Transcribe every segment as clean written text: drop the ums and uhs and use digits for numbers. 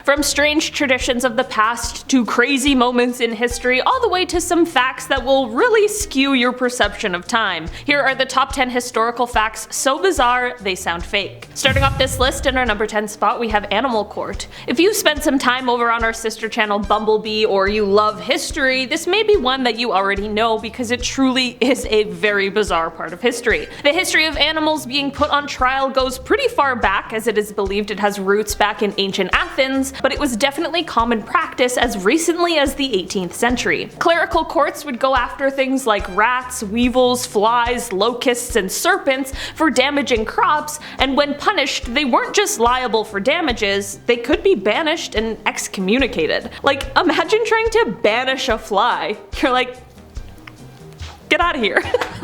From strange traditions of the past to crazy moments in history, all the way to some facts that will really skew your perception of time. Here are the top 10 historical facts so bizarre they sound fake. Starting off this list, in our number 10 spot we have Animal Court. If you've spent some time over on our sister channel Bumblebee, or you love history, this may be one that you already know because it truly is a very bizarre part of history. The history of animals being put on trial goes pretty far back, as it is believed it has roots back in ancient Athens, but it was definitely common practice as recently as the 18th century. Clerical courts would go after things like rats, weevils, flies, locusts, and serpents for damaging crops, and when punished, they weren't just liable for damages, they could be banished and excommunicated. Like, imagine trying to banish a fly. You're like, get out of here.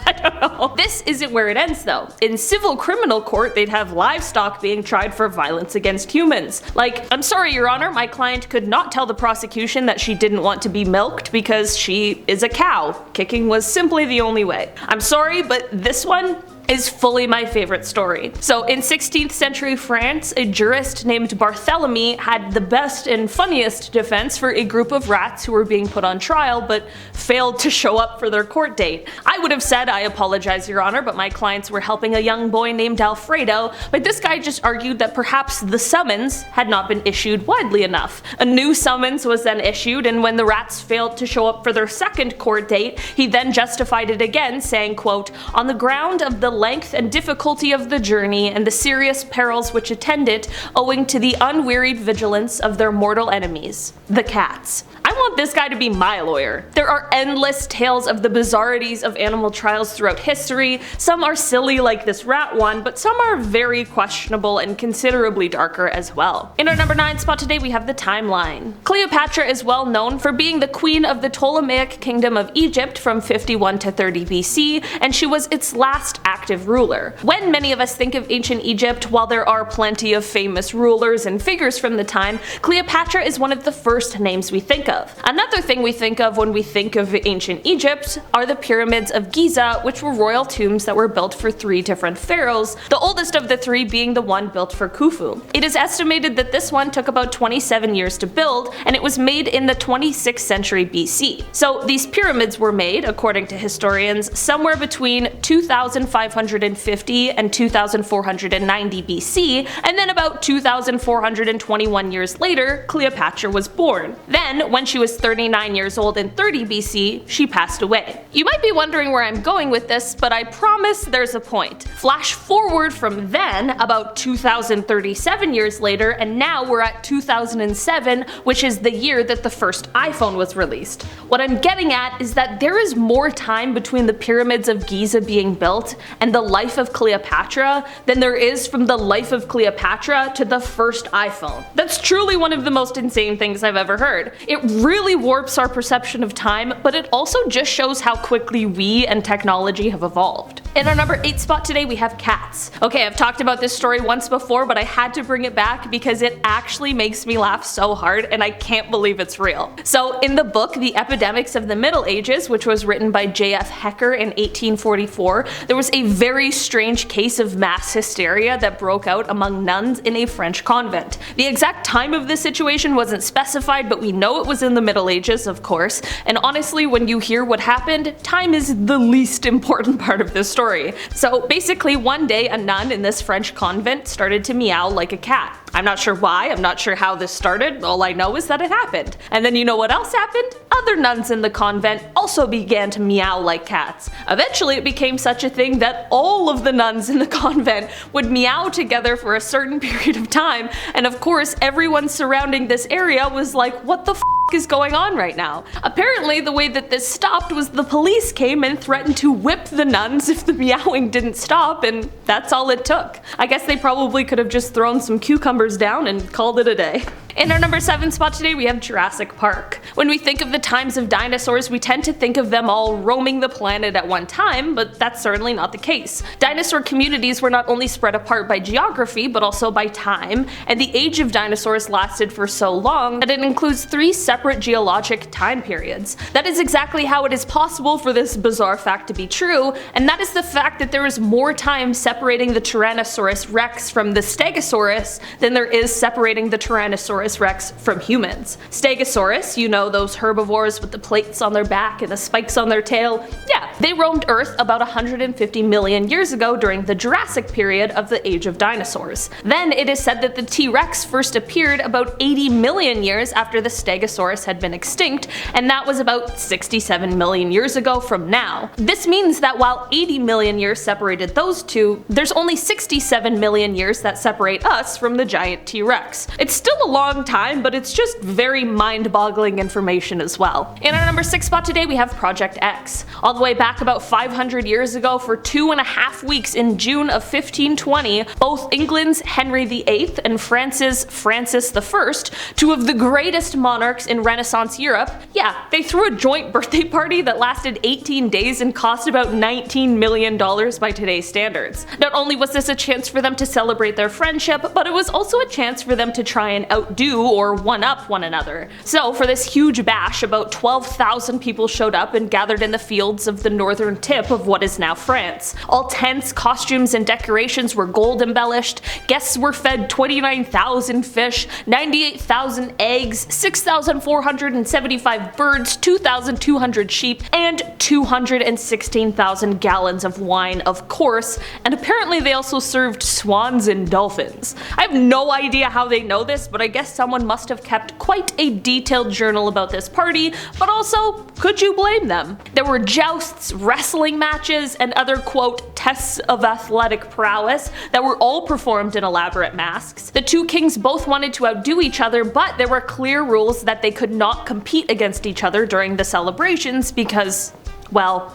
I don't know. This isn't where it ends though. In civil criminal court, they'd have livestock being tried for violence against humans. Like, I'm sorry, Your Honor, my client could not tell the prosecution that she didn't want to be milked because she is a cow. Kicking was simply the only way. I'm sorry, but this one is fully my favorite story. So in 16th century France, a jurist named Barthélemy had the best and funniest defense for a group of rats who were being put on trial but failed to show up for their court date. I would have said, I apologize, Your Honor, but my clients were helping a young boy named Alfredo, but this guy just argued that perhaps the summons had not been issued widely enough. A new summons was then issued, and when the rats failed to show up for their second court date, he then justified it again, saying, quote, "On the ground of the length and difficulty of the journey and the serious perils which attend it, owing to the unwearied vigilance of their mortal enemies, the cats." I want this guy to be my lawyer. There are endless tales of the bizarrities of animal trials throughout history. Some are silly like this rat one, but some are very questionable and considerably darker as well. In our number 9 spot today we have the timeline. Cleopatra is well known for being the queen of the Ptolemaic kingdom of Egypt from 51 to 30 BC, and she was its last active ruler. When many of us think of ancient Egypt, while there are plenty of famous rulers and figures from the time, Cleopatra is one of the first names we think of. Another thing we think of when we think of ancient Egypt are the pyramids of Giza, which were royal tombs that were built for 3 different pharaohs, the oldest of the 3 being the one built for Khufu. It is estimated that this one took about 27 years to build, and it was made in the 26th century BC. So these pyramids were made, according to historians, somewhere between 2550 and 2490 BC, and then about 2421 years later, Cleopatra was born. Then, when she was 39 years old in 30 BC, she passed away. You might be wondering where I'm going with this, but I promise there's a point. Flash forward from then, about 2037 years later, and now we're at 2007, which is the year that the first iPhone was released. What I'm getting at is that there is more time between the pyramids of Giza being built and the life of Cleopatra than there is from the life of Cleopatra to the first iPhone. That's truly one of the most insane things I've ever heard. It really warps our perception of time, but it also just shows how quickly we and technology have evolved. In our number 8 spot today we have cats. Okay, I've talked about this story once before, but I had to bring it back because it actually makes me laugh so hard and I can't believe it's real. So in the book The Epidemics of the Middle Ages, which was written by J.F. Hecker in 1844, there was a very strange case of mass hysteria that broke out among nuns in a French convent. The exact time of this situation wasn't specified, but we know it was in the Middle Ages, of course, and honestly, when you hear what happened, time is the least important part of this story. So basically, one day a nun in this French convent started to meow like a cat. I'm not sure why, I'm not sure how this started, all I know is that it happened. And then you know what else happened? Other nuns in the convent also began to meow like cats. Eventually it became such a thing that all of the nuns in the convent would meow together for a certain period of time, and of course everyone surrounding this area was like, what the f is going on right now? Apparently the way that this stopped was the police came and threatened to whip the nuns if the meowing didn't stop, and that's all it took. I guess they probably could have just thrown some cucumbers down and called it a day. In our number 7 spot today we have Jurassic Park. When we think of the times of dinosaurs, we tend to think of them all roaming the planet at one time, but that's certainly not the case. Dinosaur communities were not only spread apart by geography, but also by time, and the age of dinosaurs lasted for so long that it includes 3 separate geologic time periods. That is exactly how it is possible for this bizarre fact to be true, and that is the fact that there is more time separating the Tyrannosaurus rex from the Stegosaurus than there is separating the Tyrannosaurus rex from humans. Stegosaurus, you know, those herbivores with the plates on their back and the spikes on their tail, yeah, they roamed Earth about 150 million years ago during the Jurassic period of the age of dinosaurs. Then it is said that the T-Rex first appeared about 80 million years after the Stegosaurus had been extinct, and that was about 67 million years ago from now. This means that while 80 million years separated those two, there's only 67 million years that separate us from the giant T-Rex. It's still a long time, but it's just very mind-boggling information as well. In our number 6 spot today we have Project X. All the way back about 500 years ago, for 2.5 weeks in June of 1520, both England's Henry VIII and France's Francis I, 2 of the greatest monarchs in Renaissance Europe, yeah, they threw a joint birthday party that lasted 18 days and cost about $19 million by today's standards. Not only was this a chance for them to celebrate their friendship, but it was also a chance for them to try and outdo or one-up one another. So for this huge bash, about 12,000 people showed up and gathered in the fields of the northern tip of what is now France. All tents, costumes, and decorations were gold embellished, guests were fed 29,000 fish, 98,000 eggs, 6,475 birds, 2,200 sheep, and 216,000 gallons of wine, of course, and apparently they also served swans and dolphins. I have no idea how they know this, but I guess someone must have kept quite a detailed journal about this party, but also, could you blame them? There were jousts, wrestling matches, and other quote tests of athletic prowess that were all performed in elaborate masks. The 2 kings both wanted to outdo each other, but there were clear rules that they could not compete against each other during the celebrations because, well,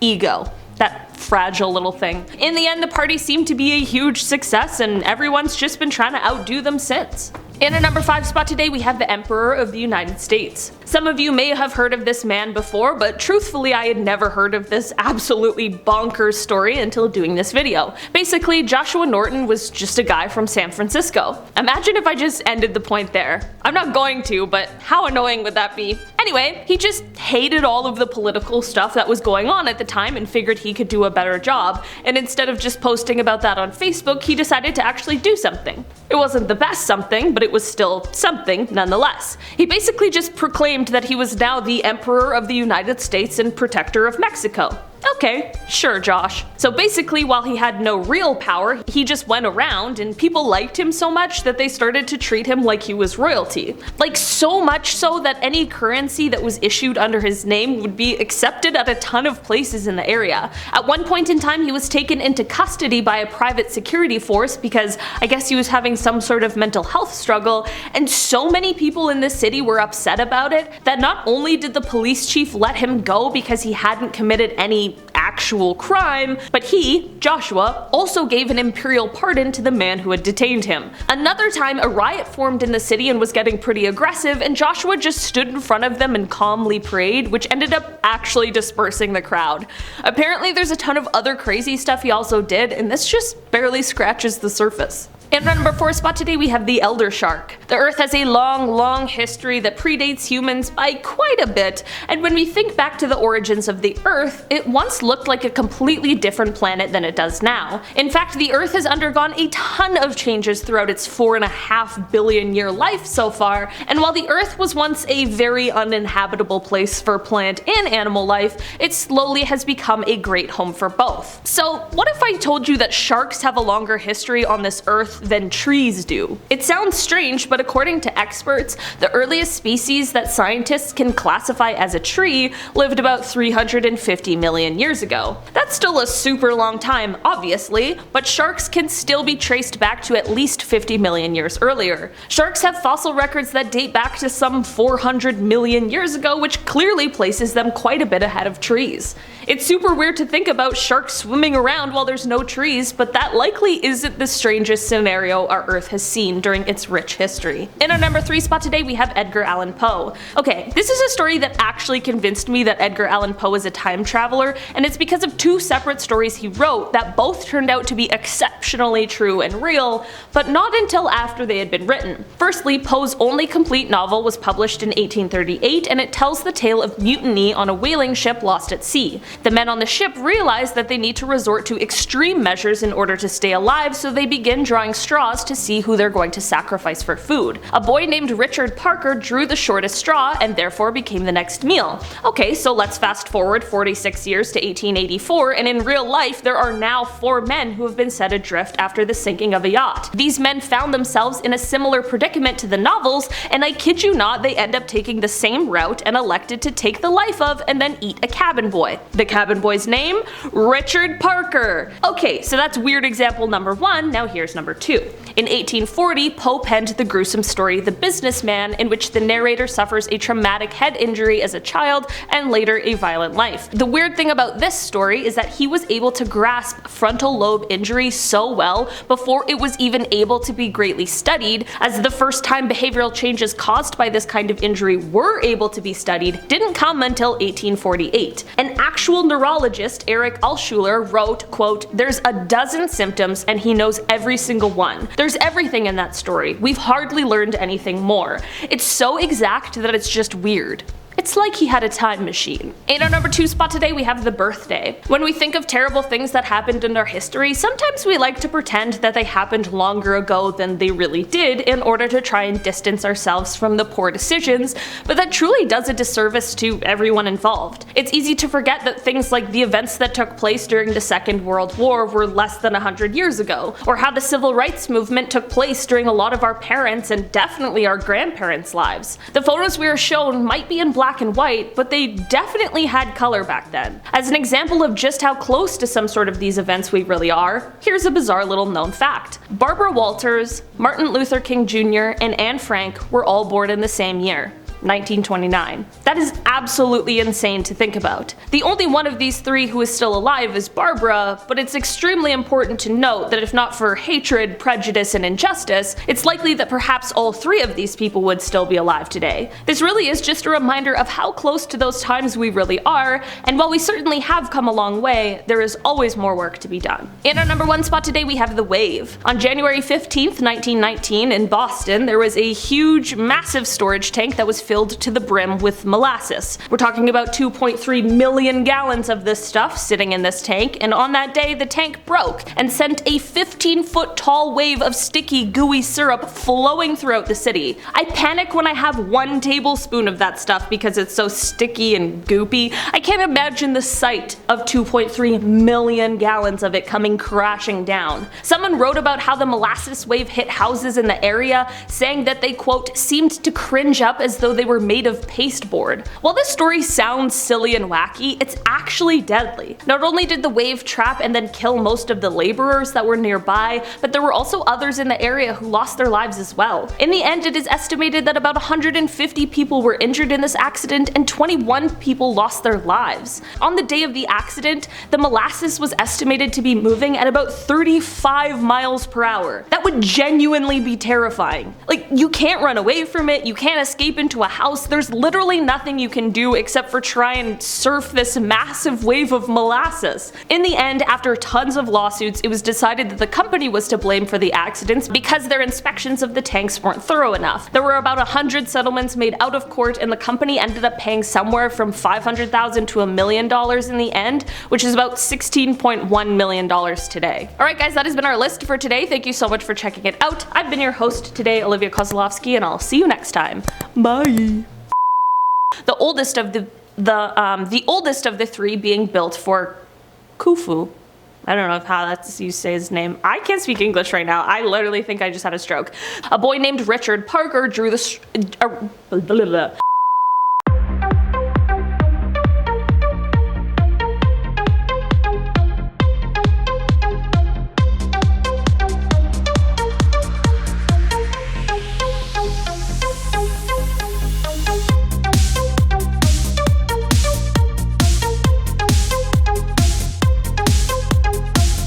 ego. That fragile little thing. In the end, the party seemed to be a huge success, and everyone's just been trying to outdo them since. In our number 5 spot today we have the Emperor of the United States. Some of you may have heard of this man before, but truthfully I had never heard of this absolutely bonkers story until doing this video. Basically, Joshua Norton was just a guy from San Francisco. Imagine if I just ended the point there. I'm not going to, but how annoying would that be? Anyway, he just hated all of the political stuff that was going on at the time and figured he could do a better job, and instead of just posting about that on Facebook, he decided to actually do something. It wasn't the best something, but it was still something nonetheless. He basically just proclaimed that he was now the Emperor of the United States and Protector of Mexico. Okay, sure Josh. So basically, while he had no real power, he just went around and people liked him so much that they started to treat him like he was royalty. Like so much so that any currency that was issued under his name would be accepted at a ton of places in the area. At one point in time, he was taken into custody by a private security force because I guess he was having some sort of mental health struggle, and so many people in the city were upset about it that not only did the police chief let him go because he hadn't committed any actual crime, but he, Joshua, also gave an imperial pardon to the man who had detained him. Another time, a riot formed in the city and was getting pretty aggressive, and Joshua just stood in front of them and calmly prayed, which ended up actually dispersing the crowd. Apparently there's a ton of other crazy stuff he also did, and this just barely scratches the surface. In our number 4 spot today we have the elder shark. The Earth has a long history that predates humans by quite a bit, and when we think back to the origins of the Earth, it once looked like a completely different planet than it does now. In fact, the Earth has undergone a ton of changes throughout its 4.5 billion year life so far, and while the Earth was once a very uninhabitable place for plant and animal life, it slowly has become a great home for both. So what if I told you that sharks have a longer history on this Earth than trees do? It sounds strange, but according to experts, the earliest species that scientists can classify as a tree lived about 350 million years ago. That's still a super long time, obviously, but sharks can still be traced back to at least 50 million years earlier. Sharks have fossil records that date back to some 400 million years ago, which clearly places them quite a bit ahead of trees. It's super weird to think about sharks swimming around while there's no trees, but that likely isn't the strangest scenario scenario our Earth has seen during its rich history. In our number 3 spot today, we have Edgar Allan Poe. Okay, this is a story that actually convinced me that Edgar Allan Poe is a time traveler, and it's because of 2 separate stories he wrote that both turned out to be exceptionally true and real, but not until after they had been written. Firstly, Poe's only complete novel was published in 1838, and it tells the tale of mutiny on a whaling ship lost at sea. The men on the ship realize that they need to resort to extreme measures in order to stay alive, so they begin drawing straws to see who they're going to sacrifice for food. A boy named Richard Parker drew the shortest straw and therefore became the next meal. Okay, so let's fast forward 46 years to 1884, and in real life there are now 4 men who have been set adrift after the sinking of a yacht. These men found themselves in a similar predicament to the novels, and I kid you not, they end up taking the same route and elected to take the life of and then eat a cabin boy. The cabin boy's name? Richard Parker. Okay, so that's weird example number 1, now here's number 2. In 1840, Poe penned the gruesome story The Businessman, in which the narrator suffers a traumatic head injury as a child and later a violent life. The weird thing about this story is that he was able to grasp frontal lobe injury so well before it was even able to be greatly studied, as the first time behavioral changes caused by this kind of injury were able to be studied didn't come until 1848. An actual neurologist, Eric Alschuler, wrote, quote, "There's a dozen symptoms and he knows every single one. There's everything in that story. We've hardly learned anything more. It's so exact that it's just weird." It's like he had a time machine. In our number 2 spot today, we have the birthday. When we think of terrible things that happened in our history, sometimes we like to pretend that they happened longer ago than they really did in order to try and distance ourselves from the poor decisions, but that truly does a disservice to everyone involved. It's easy to forget that things like the events that took place during the Second World War were less than 100 years ago, or how the civil rights movement took place during a lot of our parents' and definitely our grandparents' lives. The photos we are shown might be in black and white, but they definitely had color back then. As an example of just how close to some sort of these events we really are, here's a bizarre little known fact. Barbara Walters, Martin Luther King Jr., and Anne Frank were all born in the same year. 1929. That is absolutely insane to think about. The only one of these 3 who is still alive is Barbara, but it's extremely important to note that if not for hatred, prejudice, and injustice, it's likely that perhaps all 3 of these people would still be alive today. This really is just a reminder of how close to those times we really are, and while we certainly have come a long way, there is always more work to be done. In our number 1 spot today, we have the wave. On January 15th, 1919, in Boston, there was a huge, massive storage tank that was filled to the brim with molasses. We're talking about 2.3 million gallons of this stuff sitting in this tank, and on that day the tank broke and sent a 15-foot tall wave of sticky, gooey syrup flowing throughout the city. I panic when I have 1 tablespoon of that stuff because it's so sticky and goopy. I can't imagine the sight of 2.3 million gallons of it coming crashing down. Someone wrote about how the molasses wave hit houses in the area, saying that they, quote, seemed to cringe up as though they were made of pasteboard. While this story sounds silly and wacky, it's actually deadly. Not only did the wave trap and then kill most of the laborers that were nearby, but there were also others in the area who lost their lives as well. In the end, it is estimated that about 150 people were injured in this accident and 21 people lost their lives. On the day of the accident, the molasses was estimated to be moving at about 35 miles per hour. That would genuinely be terrifying. Like, you can't run away from it, you can't escape into a house, there's literally nothing you can do except for try and surf this massive wave of molasses. In the end, after tons of lawsuits, it was decided that the company was to blame for the accidents because their inspections of the tanks weren't thorough enough. There were about 100 settlements made out of court, and the company ended up paying somewhere from $500,000 to $1 million in the end, which is about $16.1 million today. Alright guys, that has been our list for today. Thank you so much for checking it out. I've been your host today, Olivia Kozlowski, and I'll see you next time. Bye. The oldest of the 3 being built for Khufu. I don't know how that's you say his name. I can't speak English right now. I literally think I just had a stroke. A boy named Richard Parker drew the